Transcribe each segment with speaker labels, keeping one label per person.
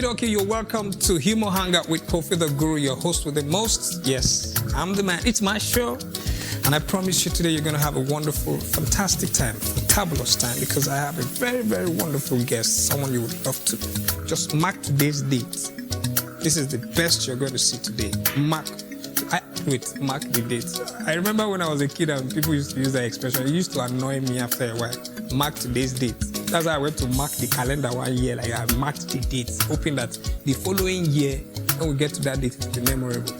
Speaker 1: Mike Okri, you're welcome to Humour Hangout with Koffi Tha Guru, your host with the most. Yes, I'm the man. It's my show. And I promise you today you're going to have a wonderful, fantastic time, fantabulous time, because I have a very, very wonderful guest, someone you would love to. Just mark today's date. This is the best you're going to see today. Mark the date. I remember when I was a kid and people used to use that expression. It used to annoy me after a while. Mark today's date. That's why I went to mark the calendar one year. Like I marked the dates, hoping that the following year, when we get to that date, it will be memorable.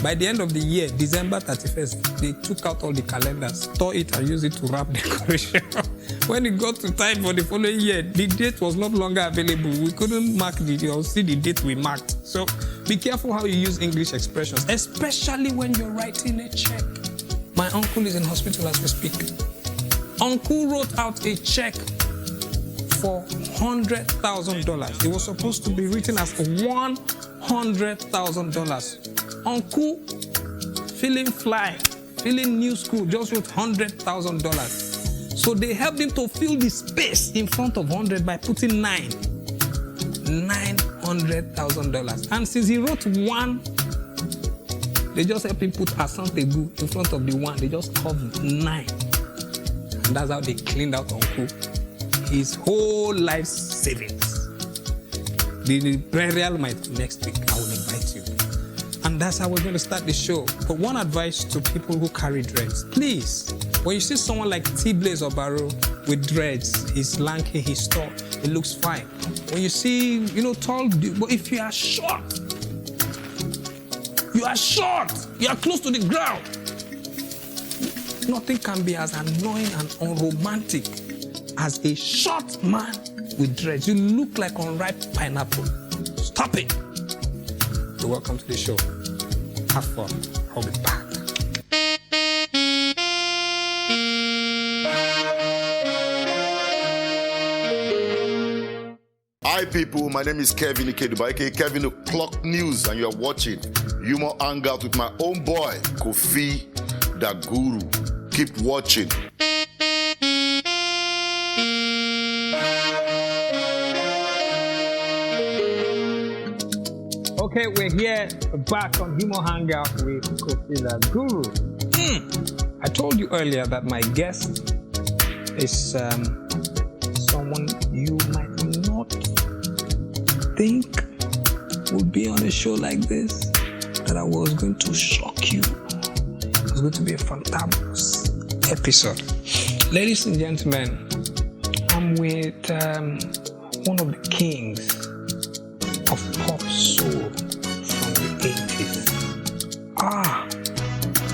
Speaker 1: By the end of the year, December 31st, they took out all the calendars, tore it and used it to wrap decoration. When it got to time for the following year, the date was no longer available. We couldn't mark or see the date we marked. So be careful how you use English expressions, especially when you're writing a check. My uncle is in hospital as we speak. Uncle wrote out a check for $100,000. It was supposed to be written as $100,000. Uncle, feeling fly, feeling new school, just wrote $100,000. So they helped him to fill the space in front of 100 by putting $900,000. And since he wrote one, they just helped him put Asante Gu in front of the one. They just covered 9. And that's how they cleaned out Uncle. His whole life savings. The burial might be next week. I will invite you. And that's how we're going to start the show. But one advice to people who carry dreads. Please, when you see someone like T-Blaze or Barrow with dreads, he's lanky, he's tall, he looks fine. When you see, tall, but if you are short, you are close to the ground. Nothing can be as annoying and unromantic as a short man with dreads. You look like unripe pineapple. Stop it. You're welcome to the show. Have fun. I'll be back.
Speaker 2: Hi people, my name is Kevin Ikeduba, aka Kevin the Clock News, and you're watching Humour Hangout with my own boy, Koffi Tha Guru. Keep watching.
Speaker 1: Okay, we're here back on Humour Hangout with Koffi Tha Guru. I told you earlier that my guest is someone you might not think would be on a show like this, that I was going to shock you. It was going to be a fantabulous episode. Ladies and gentlemen, I'm with one of the kings of pop soul from the 80s.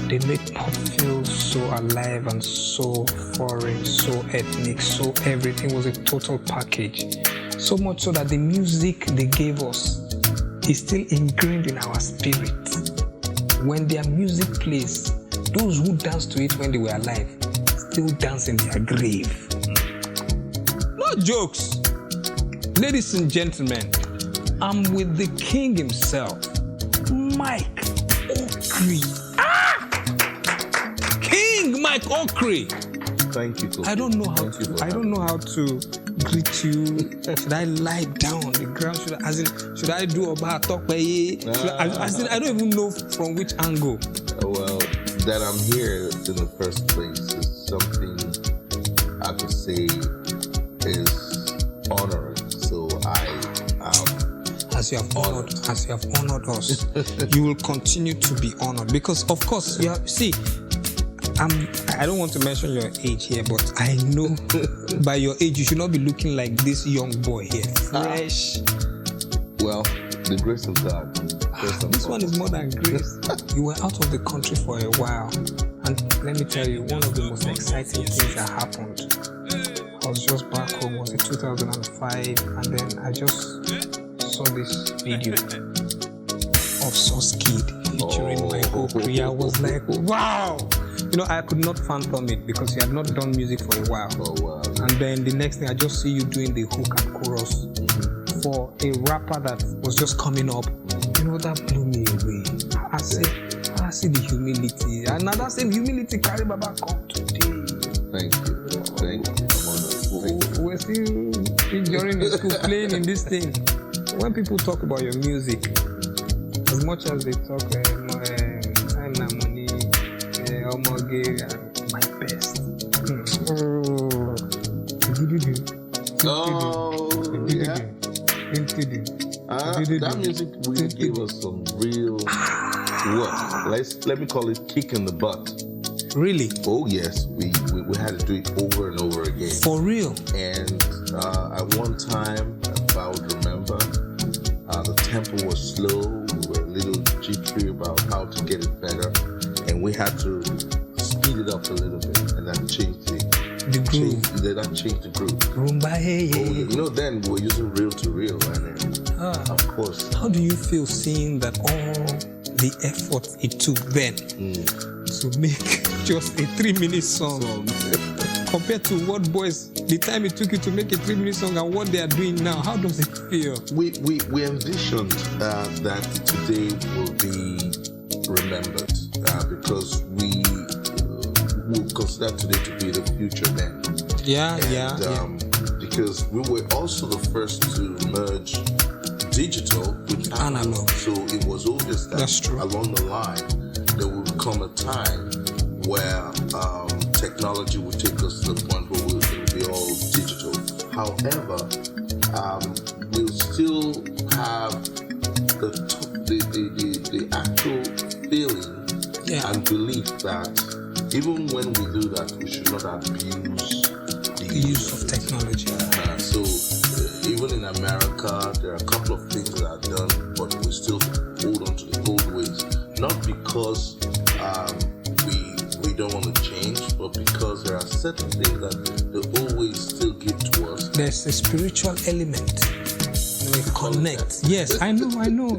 Speaker 1: They made pop feel so alive and so foreign, so ethnic, so everything was a total package. So much so that the music they gave us is still ingrained in our spirit. When their music plays, those who danced to it when they were alive still dance in their grave. No jokes. Ladies and gentlemen, I'm with the king himself, Mike Okri. King Mike Okri.
Speaker 2: Thank you.
Speaker 1: I don't know how to greet you. Should I lie down on the ground? Should I do Oba Tokpeye? I don't even know from which angle.
Speaker 3: Well, that I'm here in the first place is something I could say is honoring. So as you have honored us, you will continue to be honored, because of course
Speaker 1: I don't want to mention your age here, but I know by your age you should not be looking like this young boy here. Fresh.
Speaker 3: Well, the grace of God.
Speaker 1: This one is more than grace. You were out of the country for a while, and let me tell you, one of the most exciting things that happened. I was just back home, was in 2005, and then I just saw this video of Sauce Kid featuring Mike Okri. I was like, wow! I could not fathom it because he had not done music for a while.
Speaker 3: Oh, wow.
Speaker 1: And then the next thing, I just see you doing the hook and chorus for a rapper that was just coming up. That blew me away. I see the humility. And now that same humility carry Baba come today.
Speaker 3: Thank you. I'm honored.
Speaker 1: We're still enjoying the school, playing in this thing. when people talk about your music, as much as they talk time and money, my best.
Speaker 3: Oh, yeah. That music really gave us some real let me call it kick in the butt.
Speaker 1: Really?
Speaker 3: Oh yes, we had to do it over and over again.
Speaker 1: For real?
Speaker 3: And at one time, if I would remember, the tempo was slow. We were a little jittery about how to get it better, and we had to speed it up a little bit, and that changed
Speaker 1: the groove.
Speaker 3: That changed the groove.
Speaker 1: Rumba, hey.
Speaker 3: Then we were using reel to reel, and of course.
Speaker 1: How do you feel seeing that all the effort it took then to make just a 3-minute song compared to what boys, the time it took you to make a 3-minute song and what they are doing now? How does it feel?
Speaker 3: We envisioned that today will be remembered because we will consider today to be the future then.
Speaker 1: Yeah.
Speaker 3: Because we were also the first to merge digital with analog. So it was obvious that along the line there would come a time where technology would take us to the point where we'll be all digital. However, we'll still have the actual feeling and belief that even when we do that, we should not abuse the
Speaker 1: use of technology.
Speaker 3: So even in America, there are a couple of things that are done, but we still hold on to the old ways. Not because we don't want to change, but because there are certain things that the old ways still give to us.
Speaker 1: There's a spiritual element. We connect. Yes, I know.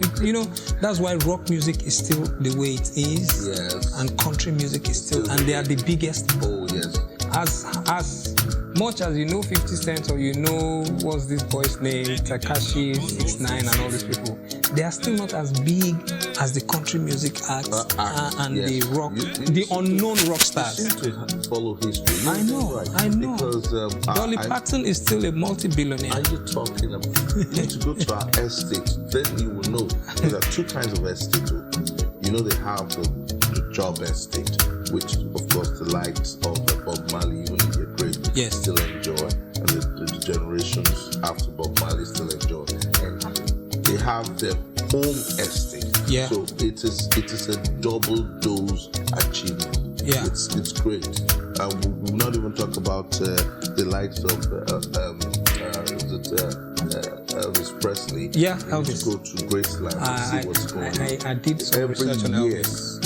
Speaker 1: That's why rock music is still the way it is.
Speaker 3: Yes.
Speaker 1: And country music is still, and they are the biggest.
Speaker 3: Oh yes.
Speaker 1: As much as you know 50 Cent or you know what's this boy's name, Takashi 69 and all these people, they are still not as big as the country music acts and the rock, the unknown rock stars.
Speaker 3: You seem to follow history.
Speaker 1: I know.
Speaker 3: Because
Speaker 1: Dolly Parton is still a multi-billionaire.
Speaker 3: Are you talking about? You need to go to our estate, then you will know. There are two kinds of estate. They have the job estate, which of course the likes of Bob Marley, even if they're great, still enjoy, and the generations after Bob Marley still enjoy, and they have their home estate.
Speaker 1: Yeah.
Speaker 3: So it is a double dose achievement.
Speaker 1: Yeah.
Speaker 3: It's great. We'll not even talk about the likes of Elvis Presley.
Speaker 1: Yeah,
Speaker 3: Elvis. Go to Graceland and see what's going on.
Speaker 1: I did some research on Elvis.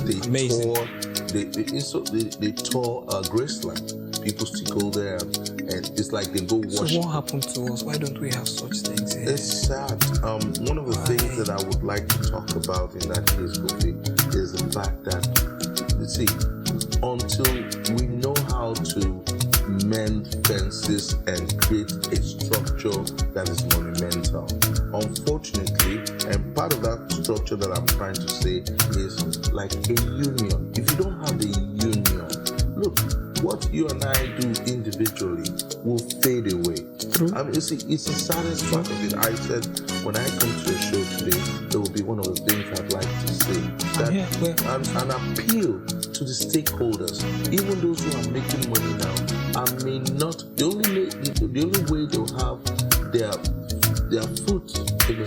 Speaker 3: They tore Graceland. People still go there, and it's like they go watch.
Speaker 1: So what happened to us? Why don't we have such things here?
Speaker 3: It's sad. One of the things that I would like to talk about in that case, Koffi, is the fact that, until we know how to mend fences and create a structure that is monumental. Unfortunately, and part of that structure that I'm trying to say is like a union. If you don't have a union, look, what you and I do individually will fade away.
Speaker 1: True.
Speaker 3: It's the saddest part of it. I said, when I come to a show today, there will be one of the things I'd like to say. That an appeal to the stakeholders, even those who are making money now, may not. The only way they'll have their foot in the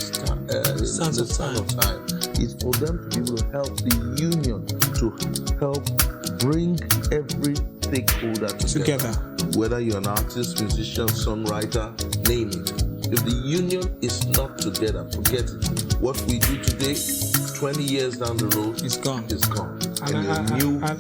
Speaker 3: sands of time is for them to be able to help the union to help bring every stakeholder together. Whether you're an artist, musician, songwriter, name it. If the union is not together, forget it. What we do today, 20 years down the road,
Speaker 1: it's gone.
Speaker 3: It's gone.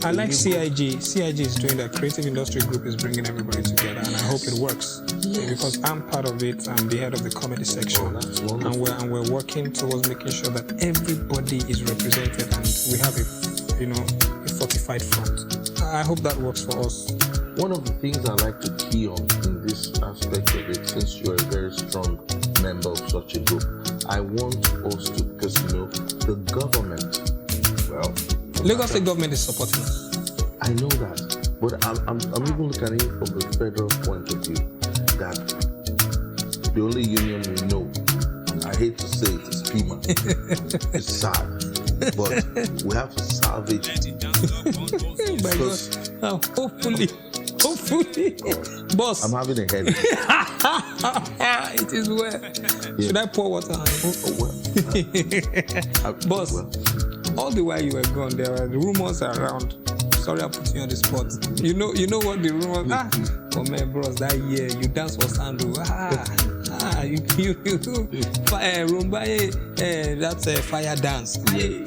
Speaker 1: I like CIG. CIG is doing that. Creative Industry Group is bringing everybody together, and I hope it works. Yes. Because I'm part of it. I'm the head of the comedy section, and we're working towards making sure that everybody is represented, and we have a fortified front. I hope that works for us.
Speaker 3: One of the things I like to key on in this aspect of it, since you're a very strong member of such a group, I want us to, because the government,
Speaker 1: Lagos State government is supporting us.
Speaker 3: I know that, but I'm even looking at it from the federal point of view, that the only union we know I hate to say it, it's Pima. It's sad. But we have to salvage it. Because
Speaker 1: hopefully. Boss.
Speaker 3: I'm having a headache.
Speaker 1: It is well. Yeah. Should I pour water on you? Boss, all the while you were gone, there were rumors around. Sorry, I put you on the spot. You know what the rumors? Oh man, bros, that year you dance for Sandro. You Rumba, that's a fire dance. The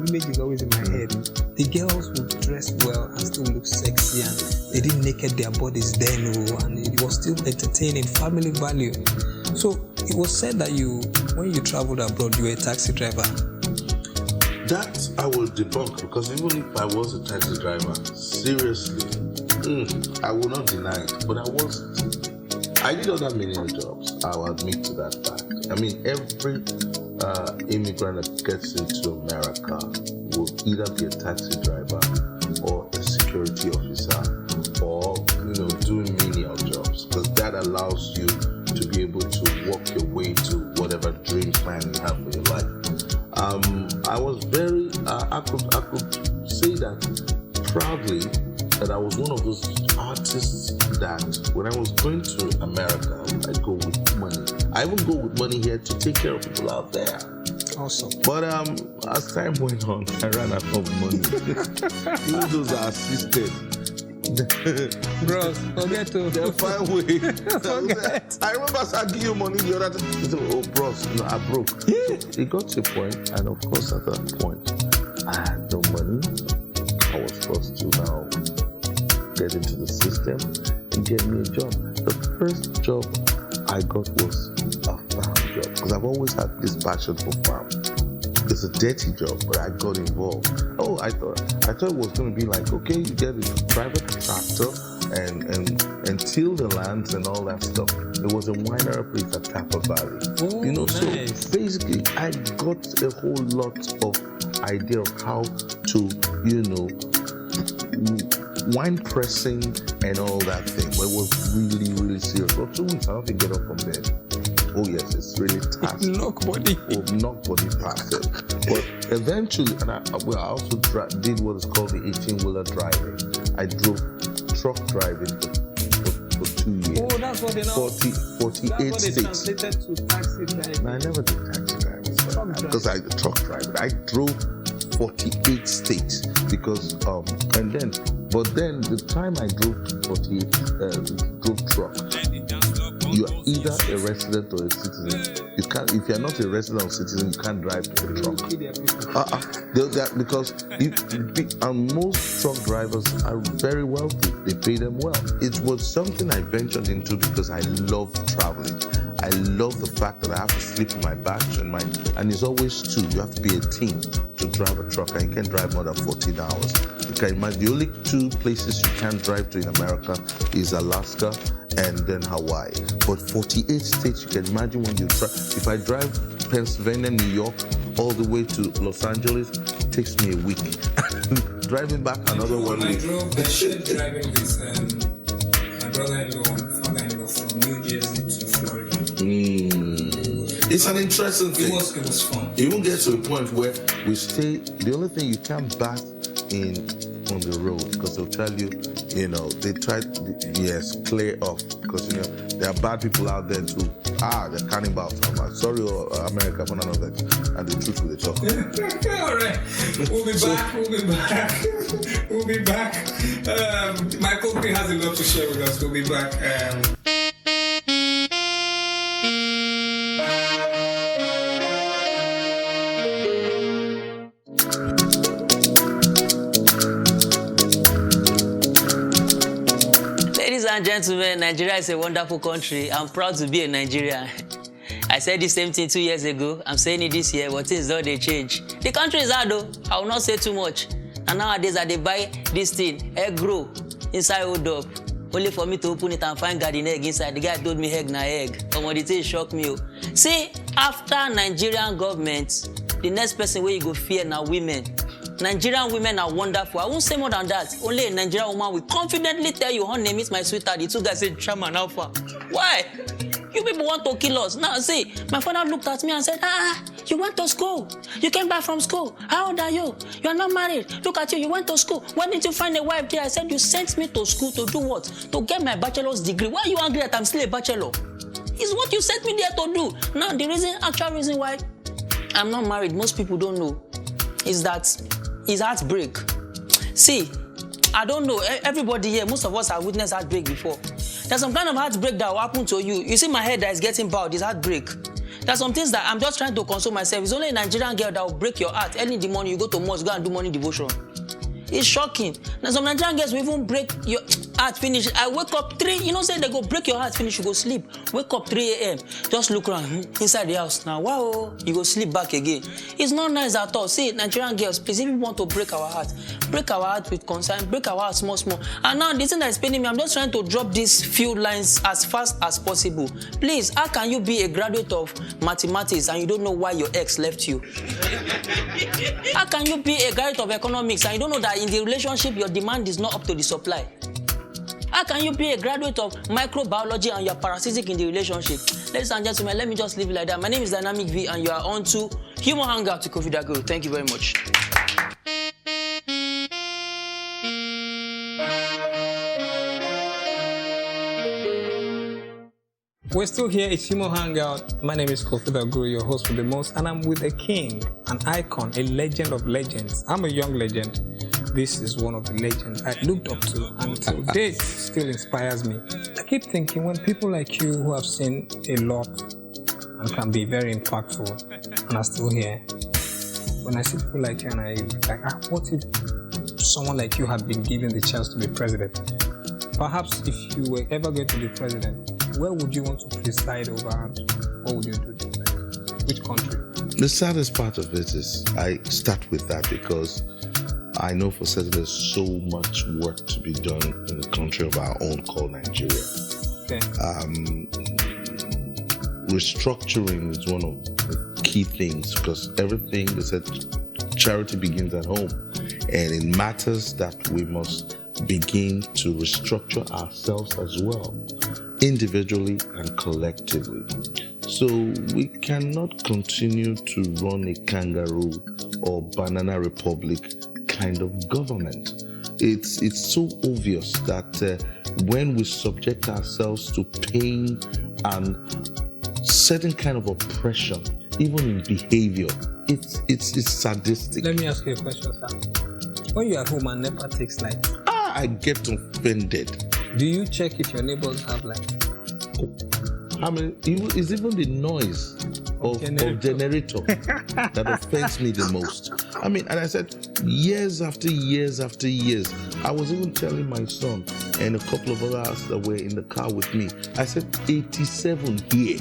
Speaker 1: image is always in my head. The girls would dress well and still look sexy, and they didn't naked their bodies then, and it was still entertaining, family value. So it was said that when you traveled abroad, you were a taxi driver.
Speaker 3: That I will debunk, because even if I was a taxi driver, seriously, I will not deny it, but I wasn't. I did other menial jobs, I will admit to that fact. I mean, every immigrant that gets into America will either be a taxi driver or a security officer or, doing menial jobs, because that allows you to be able to walk your way to whatever dream plan you have for your life. I was very, I could say that proudly that I was one of those artists that when I was going to America, I go with money. I even go with money here to take care of people out there.
Speaker 1: Awesome.
Speaker 3: But as time went on, I ran out of money. Even those are assisted.
Speaker 1: Bros, forget to.
Speaker 3: They'll find a way. I remember I said, give you money the other time. He said, oh, bros, I broke. So it got to a point, and of course, at that point, I had no money. I was forced to now get into the system and get me a job. The first job I got was a farm job, because I've always had this passion for farm. It's a dirty job, but I got involved. Oh, I thought it was going to be like, okay, you get a private tractor and till the lands and all that stuff. There was a winery place at Tapa Valley.
Speaker 1: Oh, nice.
Speaker 3: So basically, I got a whole lot of idea of how to, wine pressing and all that thing. But it was really, really serious. For 2 weeks, I don't think get up from bed. Oh yes, it's really tough.
Speaker 1: Knock body
Speaker 3: past it. But eventually, and I also did what is called the 18-wheeler driving. I drove truck driving for 2 years.
Speaker 1: Oh, that's what they know.
Speaker 3: 48 states.
Speaker 1: Translated to taxi driving.
Speaker 3: No, I never did taxi driving because I truck driving. I drove 48 states because but then the time I drove drove truck. You are either a resident or a citizen. You can't. If you are not a resident or citizen, you can't drive the truck. Because most truck drivers are very wealthy. They pay them well. It was something I ventured into because I love traveling. I love the fact that I have to sleep in my batch and it's always two. You have to be a team to drive a truck, and you can't drive more than 14 hours. You can imagine the only two places you can't drive to in America is Alaska and then Hawaii. But 48 states, you can imagine when you if I drive Pennsylvania, New York, all the way to Los Angeles, it takes me a week. Driving back another 1 week.
Speaker 1: I shared driving with my brother-in-law and father-in-law from New Jersey to Florida.
Speaker 3: It's an interesting thing.
Speaker 1: It was fun.
Speaker 3: You even get to a point where we stay. The only thing you can't bath on the road, because they'll tell you, they try clear off, because there are bad people out there too. They're cannibals. I'm like, sorry, America, but none of that. And the truth will talk.
Speaker 1: All right, we'll be back. Mike Okri has a lot to share with us. We'll be back.
Speaker 4: Ladies and gentlemen, Nigeria is a wonderful country. I'm proud to be a Nigerian. I said the same thing 2 years ago. I'm saying it this year, but things don't they change. The country is hard though. I will not say too much. And nowadays, they buy this thing, egg roll, inside hold up. Only for me to open it and find garden egg inside. The guy told me egg na egg. The thing shocked me. See, after Nigerian government, the next person where you go fear now women. Nigerian women are wonderful. I won't say more than that. Only a Nigerian woman will confidently tell you, her name is my sweetheart. The two guys say, Chairman Alpha. Why? You people want to kill us. Now, see, my father looked at me and said, you went to school. You came back from school. How old are you? You are not married. Look at you. You went to school. Why didn't you find a wife there? I said, you sent me to school to do what? To get my bachelor's degree. Why are you angry that I'm still a bachelor? It's what you sent me there to do. Now, the actual reason why I'm not married, most people don't know, is that it's heartbreak. See, I don't know. Everybody here, most of us have witnessed heartbreak before. There's some kind of heartbreak that will happen to you. You see my head that is getting bowed, it's heartbreak. There's some things that I'm just trying to console myself. It's only a Nigerian girl that will break your heart. Early in the morning, you go to mosque, go and do morning devotion. It's shocking. Now, some Nigerian girls will even break your heart finish. I wake up 3, you know, say they go break your heart finish, you go sleep. Wake up 3 a.m. Just look around inside the house. Now, wow, you go sleep back again. It's not nice at all. See, Nigerian girls, please, if you want to break our heart with concern, break our heart small. And now, the thing that is paining me, I'm just trying to drop these few lines as fast as possible. Please, how can you be a graduate of mathematics and you don't know why your ex left you? How can you be a graduate of economics and you don't know that in the relationship your demand is not up to the supply? How can you be a graduate of microbiology and you're parasitic in the relationship? Ladies and gentlemen, let me just leave it like that. My name is Dynamic V and you are on to Humour Hangout with Koffi Tha Guru. Thank you very much.
Speaker 1: We're still here. It's Humour Hangout. My name is Koffi Tha Guru, your host with the most, and I'm with a king, an icon, a legend of legends. I'm a young legend. This is one of the legends I looked up to, and to date still inspires me. I keep thinking, when people like you who have seen a lot and can be very impactful and are still here, when I see people like you and I like, what if someone like you had been given the chance to be president? Perhaps if you were ever going to be president, where would you want to preside over and what would you do? Which country?
Speaker 3: The saddest part of it is I start with that because I know for certain there's so much work to be done in the country of our own called Nigeria.
Speaker 1: Okay.
Speaker 3: Restructuring is one of the key things because everything, they said, charity begins at home. And it matters that we must begin to restructure ourselves as well, individually and collectively. So we cannot continue to run a kangaroo or banana republic kind of government. It's so obvious that when we subject ourselves to pain and certain kind of oppression, even in behavior, it's sadistic.
Speaker 1: Let me ask you a question, sir. When you're at home and NEPA takes light,
Speaker 3: I get offended.
Speaker 1: do you check if your neighbors have light?
Speaker 3: I mean, it's even the noise of generator that offends me the most. I mean, and I said, years after years after years, I was even telling my son and a couple of others that were in the car with me, I said, 87 here.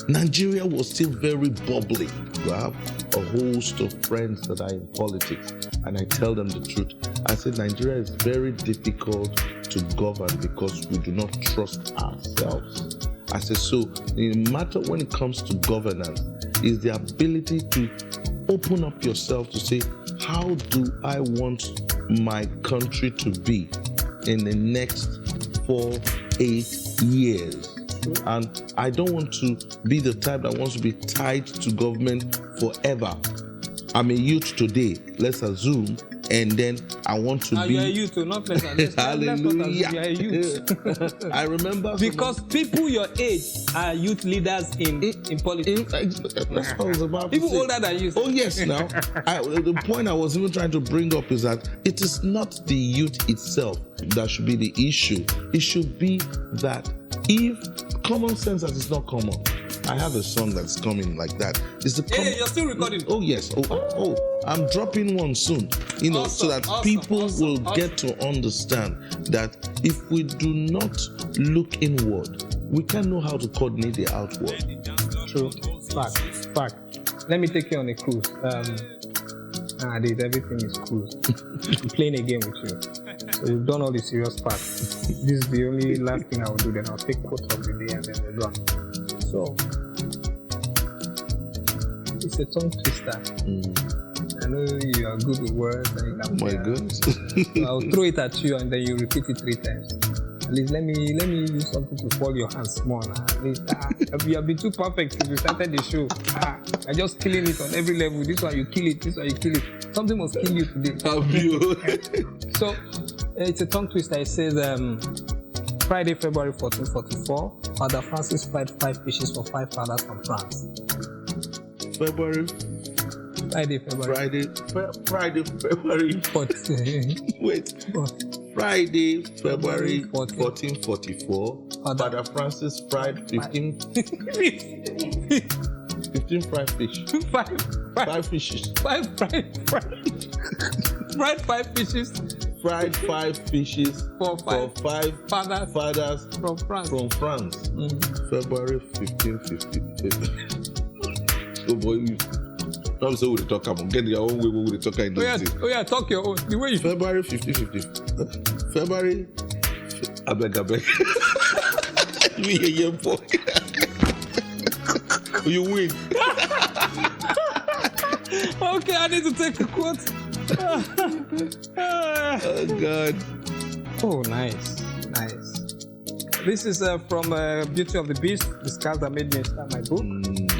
Speaker 3: Nigeria was still very bubbly. I have a host of friends that are in politics, and I tell them the truth. I said, Nigeria is very difficult to govern because we do not trust ourselves. I said, so the matter when it comes to governance is the ability to open up yourself to say, how do I want my country to be in the next 4-8 years? And I don't want to be the type that wants to be tied to government forever. I'm a youth today, let's assume, and then I want to be...
Speaker 1: You're a youth, not let's
Speaker 3: Hallelujah.
Speaker 1: You're a youth.
Speaker 3: I remember...
Speaker 1: Because people your age are youth leaders in politics.
Speaker 3: That's what I was about to
Speaker 1: People
Speaker 3: say.
Speaker 1: older than you.
Speaker 3: Oh, yes, now. The point I was even trying to bring up is that it is not the youth itself that should be the issue. It should be that if common sense that is not common. I have a song that's coming like that. It's the
Speaker 1: You're still recording.
Speaker 3: Oh yes. Oh, I'm dropping one soon. You know, so that people will get to understand that if we do not look inward, we can't know how to coordinate the outward.
Speaker 1: True. Fact. Let me take you on a cruise. Nowadays, everything is cruise. I'm playing a game with you. So we've done all the serious parts. This is the only last thing I will do. Then I'll take quotes of the day and then we're done. So, it's a tongue twister. I know you are good with words. And
Speaker 3: My goodness.
Speaker 1: So I'll throw it at you and then you repeat it 3 times. At least let me use something to fall your hands more. At least you have been too perfect since we started the show. I'm just killing it on every level. This one you kill it. This one you kill it. Something must kill you today.
Speaker 3: Have you?
Speaker 1: So it's a tongue twister. It says Friday, February 1444. Father Francis fried 5 fishes for 5 fathers from France.
Speaker 3: Friday, February
Speaker 1: 14.
Speaker 3: Wait. Friday, February 1444. Father Francis fried 15 fried fish. 5 fishes.
Speaker 1: Fried 5 fishes.
Speaker 3: Fried 5 fishes
Speaker 1: for 5
Speaker 3: fathers
Speaker 1: from France.
Speaker 3: February 1550. So boy, don't say we talk about get your own way we talk in this.
Speaker 1: Oh yeah, talk your own. The way you
Speaker 3: February 1550. February I beg. Me a young boy. You win.
Speaker 1: Okay, I need to take the quote.
Speaker 3: Oh God.
Speaker 1: Oh, nice. This is from Beauty of the Beast, The Scars That Made Me Start My Book.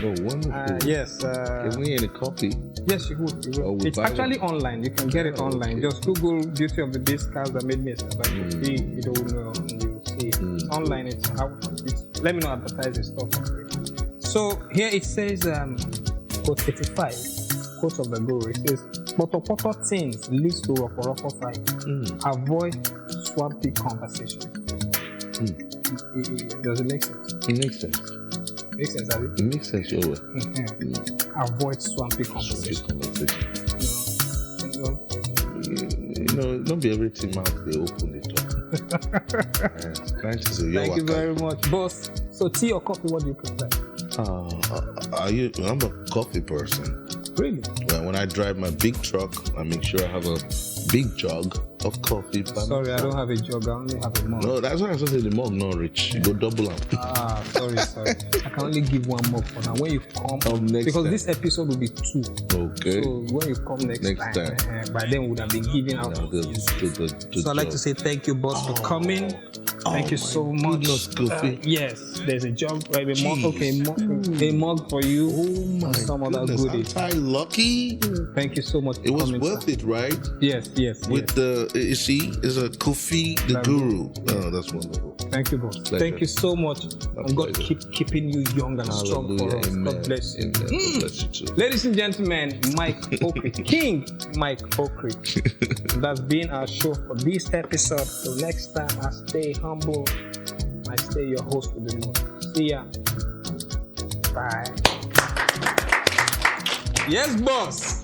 Speaker 3: Oh, wonderful.
Speaker 1: Yes.
Speaker 3: Can we get a copy?
Speaker 1: Yes, you would. It's actually online. You can get it online. Just Google Beauty of the Beast, Scars That Made Me Start My Book. Idowu-Nuel, and you see it. Online. It's let me not advertise this stuff. So here it says, quote 85, quote of the Guru. It says, "Poto things leads to roko fight. Avoid swampy conversations." Does it make sense?
Speaker 3: It makes sense.
Speaker 1: Makes sense, Abby?
Speaker 3: It makes sense, sure.
Speaker 1: Avoid swampy conversations.
Speaker 3: Don't be everything mouth they open the top. Thank
Speaker 1: you very much, boss. So tea or coffee, what do you prefer?
Speaker 3: I'm a coffee person.
Speaker 1: Really?
Speaker 3: When I drive my big truck, I make sure I have a big jug of coffee.
Speaker 1: Sorry, I don't have a jug. I only have a mug.
Speaker 3: No, that's why I said the mug not rich. You go double up.
Speaker 1: Sorry. I can only give 1 mug for now. When you come,
Speaker 3: next
Speaker 1: because
Speaker 3: time.
Speaker 1: this episode will be 2.
Speaker 3: Okay.
Speaker 1: So when you come next time. By then we would have been giving out. So I'd like to say thank you, boss, for coming. Thank you so much. Yes, there's a jug, right? A mug for you.
Speaker 3: Oh my
Speaker 1: some other
Speaker 3: goodness,
Speaker 1: goodies.
Speaker 3: aren't I lucky?
Speaker 1: Thank you so much.
Speaker 3: It was worth it, right?
Speaker 1: Yes.
Speaker 3: With the, you see, it's a Koffi Tha Guru. Oh, that's wonderful.
Speaker 1: Thank you, boss.
Speaker 3: Pleasure.
Speaker 1: Thank you so much. And God keeping you young and strong for us.
Speaker 3: Amen.
Speaker 1: God bless you.
Speaker 3: Amen. God bless you too.
Speaker 1: Ladies and gentlemen, Mike Okri, King Mike Okri. That's been our show for this episode. So next time, I stay humble. I stay your host with the most. See ya. Bye. Yes, boss.